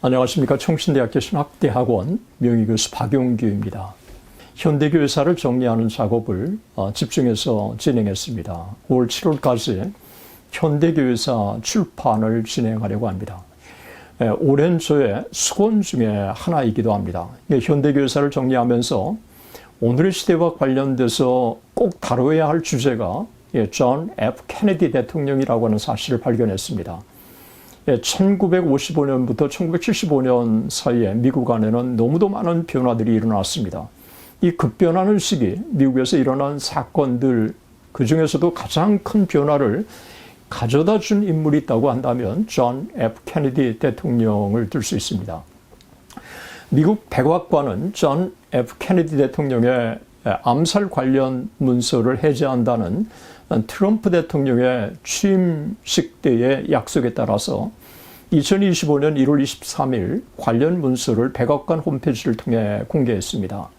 안녕하십니까. 청신대학교 신학대학원 명의교수 박용규입니다. 현대교회사를 정리하는 작업을 집중해서 진행했습니다. 5월 7월까지 현대교회사 출판을 진행하려고 합니다. 오랜 저의 수건 중에 하나이기도 합니다. 현대교회사를 정리하면서 오늘의 시대와 관련돼서 꼭 다뤄야 할 주제가 존 F. 케네디 대통령이라고 하는 사실을 발견했습니다. 1955년부터 1975년 사이에 미국 안에는 너무도 많은 변화들이 일어났습니다. 이 급변하는 시기, 미국에서 일어난 사건들, 그 중에서도 가장 큰 변화를 가져다 준 인물이 있다고 한다면 존 F. 케네디 대통령을 들 수 있습니다. 미국 백악관은 존 F. 케네디 대통령의 암살 관련 문서를 해제한다는 트럼프 대통령의 취임식 때의 약속에 따라서 2025년 1월 23일 관련 문서를 백악관 홈페이지를 통해 공개했습니다.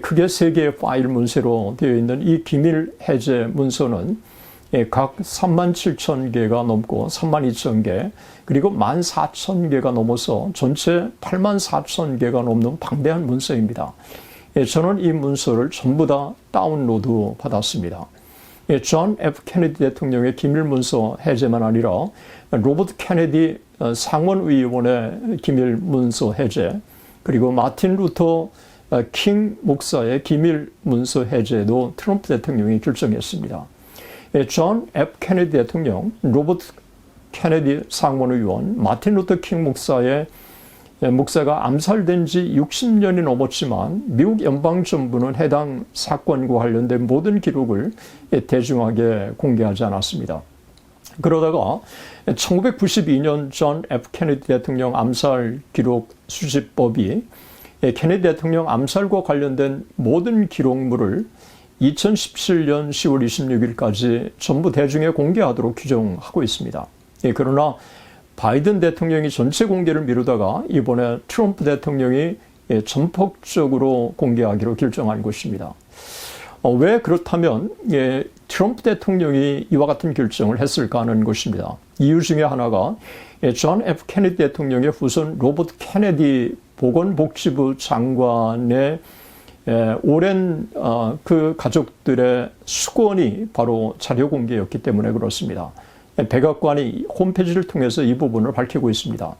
크게 3개의 파일 문서로 되어 있는 이 기밀 해제 문서는 각 37,000개가 넘고 32,000개 그리고 14,000개가 넘어서 전체 84,000개가 넘는 방대한 문서입니다. 저는 이 문서를 전부 다 다운로드 받았습니다. 존 F. 케네디 대통령의 기밀문서 해제만 아니라 로버트 케네디 상원의원의 기밀문서 해제, 그리고 마틴 루터 킹 목사의 기밀문서 해제도 트럼프 대통령이 결정했습니다. 존 F. 케네디 대통령, 로버트 케네디 상원의원, 마틴 루터 킹 목사가 암살된 지 60년이 넘었지만 미국 연방정부는 해당 사건과 관련된 모든 기록을 대중하게 공개하지 않았습니다. 그러다가 1992년 존 F. 케네디 대통령 암살 기록 수집법이 케네디 대통령 암살과 관련된 모든 기록물을 2017년 10월 26일까지 전부 대중에 공개하도록 규정하고 있습니다. 그러나 바이든 대통령이 전체 공개를 미루다가 이번에 트럼프 대통령이 전폭적으로 공개하기로 결정한 것입니다. 왜 그렇다면 트럼프 대통령이 이와 같은 결정을 했을까 하는 것입니다. 이유 중에 하나가 존 F. 케네디 대통령의 후손 로버트 케네디 보건복지부 장관의 오랜 그 가족들의 수건이 바로 자료 공개였기 때문에 그렇습니다. 백악관이 홈페이지를 통해서 이 부분을 밝히고 있습니다.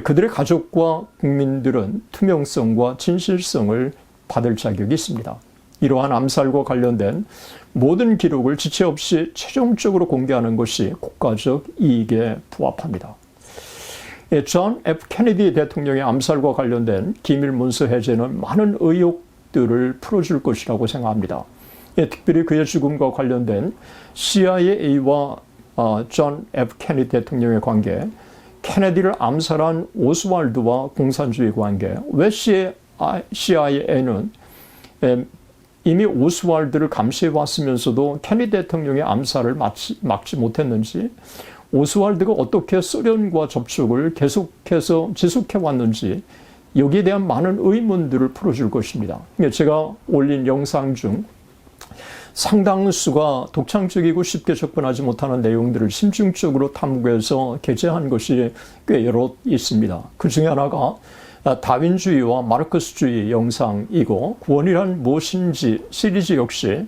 그들의 가족과 국민들은 투명성과 진실성을 받을 자격이 있습니다. 이러한 암살과 관련된 모든 기록을 지체 없이 최종적으로 공개하는 것이 국가적 이익에 부합합니다. 존 F. 케네디 대통령의 암살과 관련된 기밀 문서 해제는 많은 의혹들을 풀어줄 것이라고 생각합니다. 특별히 그의 죽음과 관련된 CIA와 존 F. 케네디 대통령의 관계, 케네디를 암살한 오스왈드와 공산주의 관계, 왜 CIA는 이미 오스왈드를 감시해왔으면서도 케네디 대통령의 암살을 막지 못했는지, 오스왈드가 어떻게 소련과 접촉을 계속해서 지속해왔는지 여기에 대한 많은 의문들을 풀어줄 것입니다. 제가 올린 영상 중 상당수가 독창적이고 쉽게 접근하지 못하는 내용들을 심층적으로 탐구해서 게재한 것이 꽤 여러 있습니다. 그 중에 하나가 다윈주의와 마르크스주의 영상이고, 구원이란 무엇인지 시리즈 역시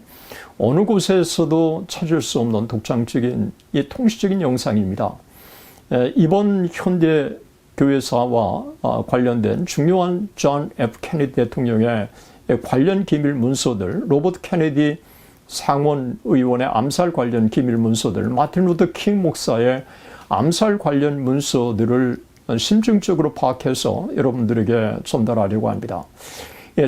어느 곳에서도 찾을 수 없는 독창적인 통시적인 영상입니다. 이번 현대 교회사와 관련된 중요한 존 F. 케네디 대통령의 관련 기밀 문서들, 로버트 케네디 상원 의원의 암살 관련 기밀 문서들, 마틴 루터 킹 목사의 암살 관련 문서들을 심층적으로 파악해서 여러분들에게 전달하려고 합니다.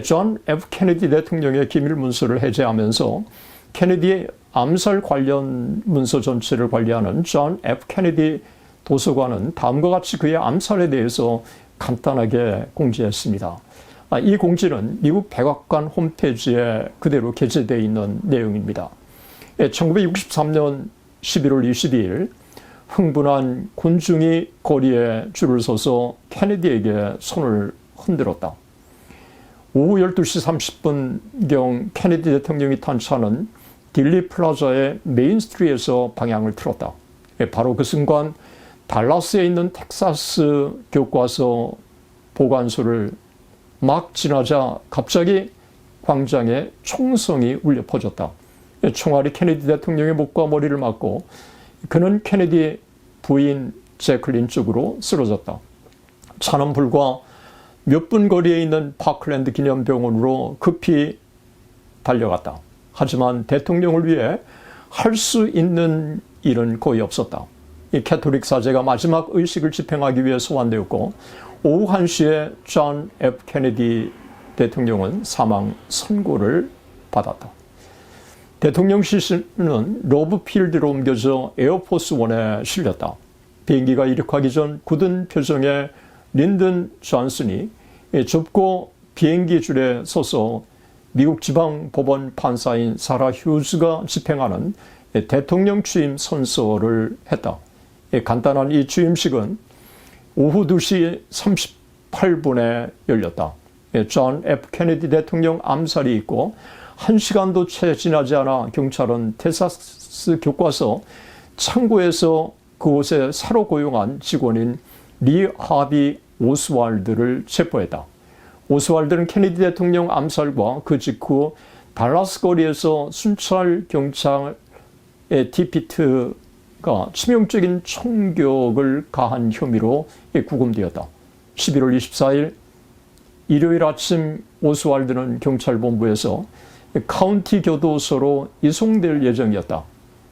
존 F. 케네디 대통령의 기밀 문서를 해제하면서 케네디의 암살 관련 문서 전체를 관리하는 존 F. 케네디 도서관은 다음과 같이 그의 암살에 대해서 간단하게 공지했습니다. 이 공지는 미국 백악관 홈페이지에 그대로 게재되어 있는 내용입니다. 1963년 11월 22일 흥분한 군중이 거리에 줄을 서서 케네디에게 손을 흔들었다. 오후 12시 30분경 케네디 대통령이 탄 차는 딜리 플라자의 메인 스트리트에서 방향을 틀었다. 바로 그 순간 달라스에 있는 텍사스 교과서 보관소를 막 지나자 갑자기 광장에 총성이 울려 퍼졌다. 총알이 케네디 대통령의 목과 머리를 맞고 그는 케네디 부인 제클린 쪽으로 쓰러졌다. 차는 불과 몇 분 거리에 있는 파클랜드 기념병원으로 급히 달려갔다. 하지만 대통령을 위해 할 수 있는 일은 거의 없었다. 이 캐톨릭 사제가 마지막 의식을 집행하기 위해 소환되었고 오후 1시에 존 F. 케네디 대통령은 사망 선고를 받았다. 대통령실은 로브필드로 옮겨져 에어포스원에 실렸다. 비행기가 이륙하기 전 굳은 표정의 린든 존슨이 좁고 비행기 줄에 서서 미국 지방법원 판사인 사라 휴즈가 집행하는 대통령 취임 선서를 했다. 간단한 이 취임식은 오후 2시 38분에 열렸다. 존 F. 케네디 대통령 암살이 있고 1시간도 채 지나지 않아 경찰은 텍사스 교과서 창고에서 그곳에 새로 고용한 직원인 리 하비 오스왈드를 체포했다. 오스왈드는 케네디 대통령 암살과 그 직후 달라스 거리에서 순찰 경찰의 디피트가 치명적인 총격을 가한 혐의로 구금되었다. 11월 24일 일요일 아침 오스왈드는 경찰본부에서 카운티 교도소로 이송될 예정이었다.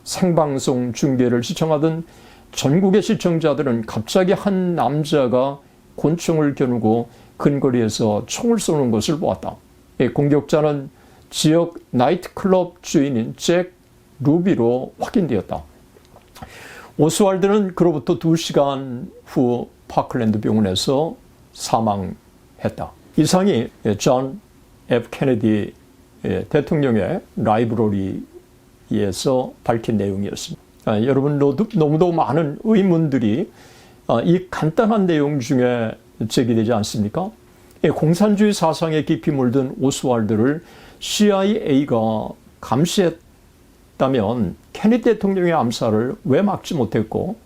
생방송 중계를 시청하던 전국의 시청자들은 갑자기 한 남자가 권총을 겨누고 근거리에서 총을 쏘는 것을 보았다. 공격자는 지역 나이트클럽 주인인 잭 루비로 확인되었다. 오스왈드는 그로부터 2시간 후 파클랜드 병원에서 사망했다. 이상이 존 F. 케네디 대통령의 라이브러리에서 밝힌 내용이었습니다. 여러분, 너무도 많은 의문들이 이 간단한 내용 중에 제기되지 않습니까? 공산주의 사상에 깊이 물든 오스왈드를 CIA가 감시했다면 케네디 대통령의 암살을 왜 막지 못했고,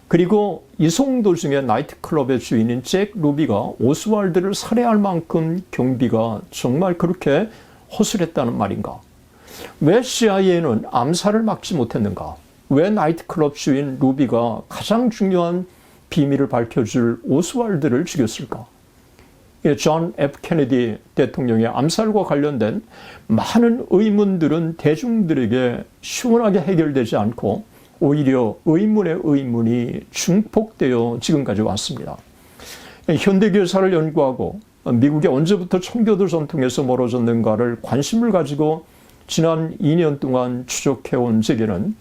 그리고 이송 도중에 나이트클럽의 주인인 잭 루비가 오스왈드를 살해할 만큼 경비가 정말 그렇게 허술했다는 말인가? 왜 CIA는 암살을 막지 못했는가? 왜 나이트클럽 주인 루비가 가장 중요한 비밀을 밝혀줄 오스왈드를 죽였을까? 존 F. 케네디 대통령의 암살과 관련된 많은 의문들은 대중들에게 시원하게 해결되지 않고 오히려 의문의 의문이 중폭되어 지금까지 왔습니다. 현대교사를 연구하고 미국이 언제부터 청교도 전통에서 멀어졌는가를 관심을 가지고 지난 2년 동안 추적해온 제게는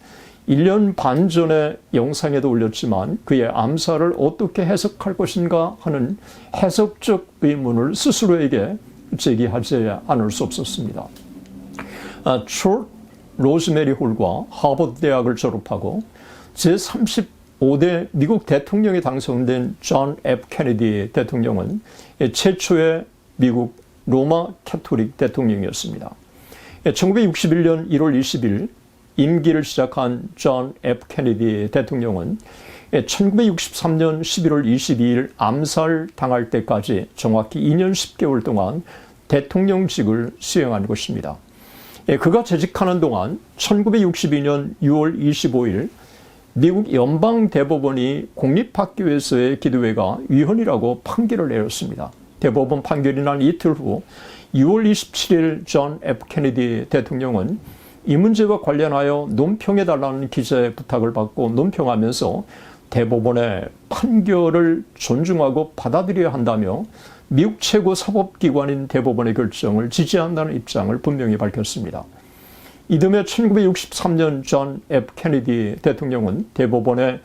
1년 반 전에 영상에도 올렸지만 그의 암살을 어떻게 해석할 것인가 하는 해석적 의문을 스스로에게 제기하지 않을 수 없었습니다. 초 로즈메리 홀과 하버드 대학을 졸업하고 제35대 미국 대통령이 당선된 존 F. 케네디 대통령은 최초의 미국 로마 캐토릭 대통령이었습니다. 1961년 1월 20일 임기를 시작한 존 F. 케네디 대통령은 1963년 11월 22일 암살 당할 때까지 정확히 2년 10개월 동안 대통령직을 수행한 것입니다. 그가 재직하는 동안 1962년 6월 25일 미국 연방대법원이 공립학교에서의 기도회가 위헌이라고 판결을 내렸습니다. 대법원 판결이 난 이틀 후 6월 27일 존 F. 케네디 대통령은 이 문제와 관련하여 논평해달라는 기자의 부탁을 받고 논평하면서 대법원의 판결을 존중하고 받아들여야 한다며 미국 최고 사법기관인 대법원의 결정을 지지한다는 입장을 분명히 밝혔습니다. 이듬해 1963년 존 F. 케네디 대통령은 대법원의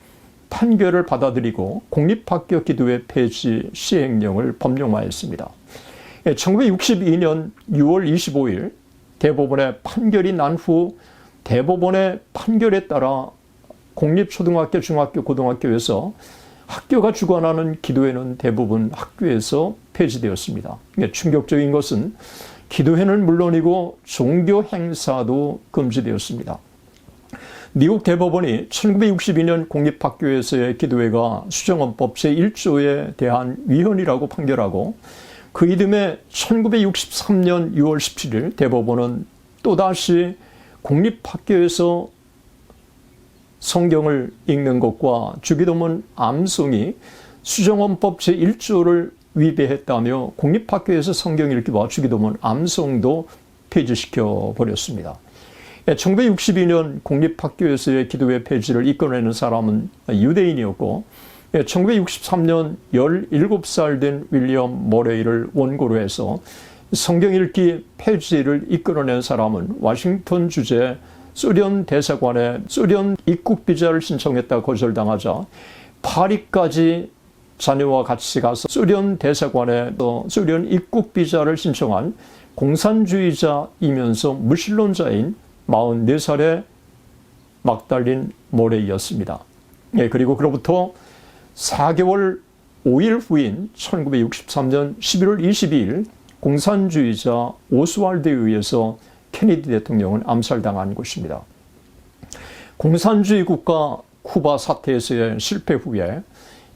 판결을 받아들이고 공립학교 기도회 폐지 시행령을 법령화했습니다. 1962년 6월 25일 대법원의 판결이 난 후 대법원의 판결에 따라 공립초등학교, 중학교, 고등학교에서 학교가 주관하는 기도회는 대부분 학교에서 폐지되었습니다. 충격적인 것은 기도회는 물론이고 종교 행사도 금지되었습니다. 미국 대법원이 1962년 공립학교에서의 기도회가 수정헌법 제1조에 대한 위헌이라고 판결하고 그 이듬해 1963년 6월 17일 대법원은 또다시 공립학교에서 성경을 읽는 것과 주기도문 암송이 수정헌법 제1조를 위배했다며 공립학교에서 성경 읽기와 주기도문 암송도 폐지시켜 버렸습니다. 1962년 공립학교에서의 기도회 폐지를 이끌어내는 사람은 유대인이었고 1963년 17살 된 윌리엄 머레이를 원고로 해서 성경 읽기 폐지를 이끌어낸 사람은 워싱턴 주재 소련 대사관에 소련 입국 비자를 신청했다 거절당하자 파리까지 자녀와 같이 가서 소련 대사관에 소련 입국 비자를 신청한 공산주의자이면서 무신론자인 44살의 막달린 모레이였습니다. 그리고 그로부터 4개월 5일 후인 1963년 11월 22일 공산주의자 오스왈드에 의해서 케네디 대통령은 암살당한 것입니다. 공산주의 국가 쿠바 사태에서의 실패 후에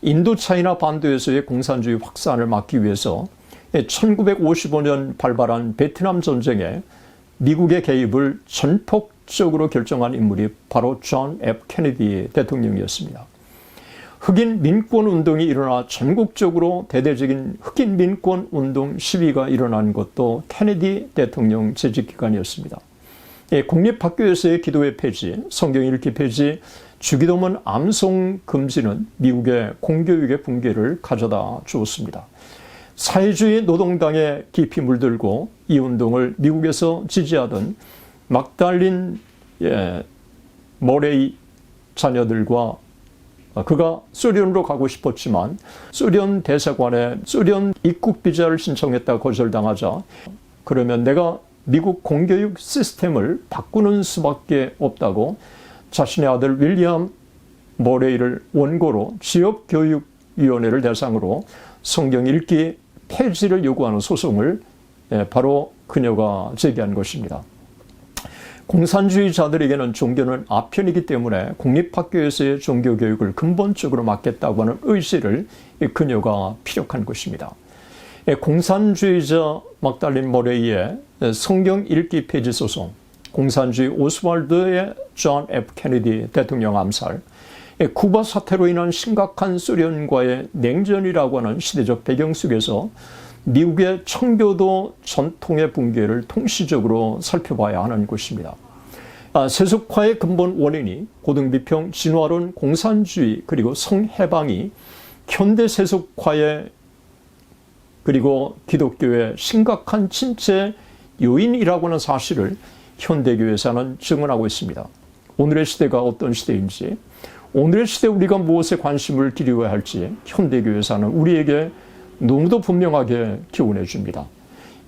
인도차이나 반도에서의 공산주의 확산을 막기 위해서 1955년 발발한 베트남 전쟁에 미국의 개입을 전폭적으로 결정한 인물이 바로 존 F. 케네디 대통령이었습니다. 흑인 민권 운동이 일어나 전국적으로 대대적인 흑인 민권 운동 시위가 일어난 것도 케네디 대통령 재직 기간이었습니다. 공립학교에서의 기도회 폐지, 성경 읽기 폐지, 주기도문 암송 금지는 미국의 공교육의 붕괴를 가져다 주었습니다. 사회주의 노동당에 깊이 물들고 이 운동을 미국에서 지지하던 막달린 머레이 자녀들과 그가 소련으로 가고 싶었지만 소련 대사관에 소련 입국 비자를 신청했다 거절당하자 그러면 내가 미국 공교육 시스템을 바꾸는 수밖에 없다고 자신의 아들 윌리엄 머레이를 원고로 지역교육위원회를 대상으로 성경 읽기 폐지를 요구하는 소송을 바로 그녀가 제기한 것입니다. 공산주의자들에게는 종교는 아편이기 때문에 공립학교에서의 종교교육을 근본적으로 막겠다고 하는 의지를 그녀가 피력한 것입니다. 공산주의자 막달린 머레이의 성경 읽기 폐지 소송, 공산주의 오스왈드의 존 F. 케네디 대통령 암살, 쿠바 사태로 인한 심각한 소련과의 냉전이라고 하는 시대적 배경 속에서 미국의 청교도 전통의 붕괴를 통시적으로 살펴봐야 하는 것입니다. 세속화의 근본 원인이 고등비평, 진화론, 공산주의 그리고 성해방이 현대 세속화의 그리고 기독교의 심각한 침체 요인이라고 하는 사실을 현대교회사는 증언하고 있습니다. 오늘의 시대가 어떤 시대인지, 오늘의 시대에 우리가 무엇에 관심을 기울여야 할지 현대교회사는 우리에게 너무도 분명하게 교훈해 줍니다.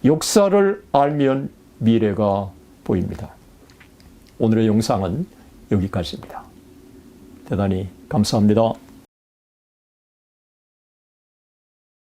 역사를 알면 미래가 보입니다. 오늘의 영상은 여기까지입니다. 대단히 감사합니다.